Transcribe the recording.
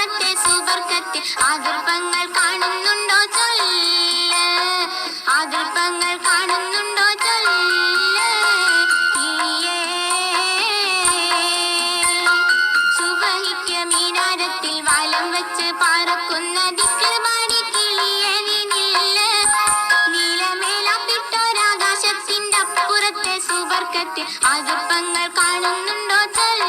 അപ്പുറത്തെ സുബർക്കത്തിൽ ആദർഭങ്ങൾ കാണുന്നുണ്ടോ ചൊല്ല്, ആദർഭങ്ങൾ കാണുന്നുണ്ടോ ചൊല്ല്. സുബഹിക്ക് മീനാരത്തിൽ വാലം വെച്ച് പാറക്കുന്ന ദിക്ർമാടി കിളിയനില്ല, നീലമേലാപ്പിട്ടൊരാകാശത്തിന്റെ അപ്പുറത്തെ സുബർക്കത്തിൽ ആദർഭങ്ങൾ കാണുന്നുണ്ടോ ചൊല്ല്.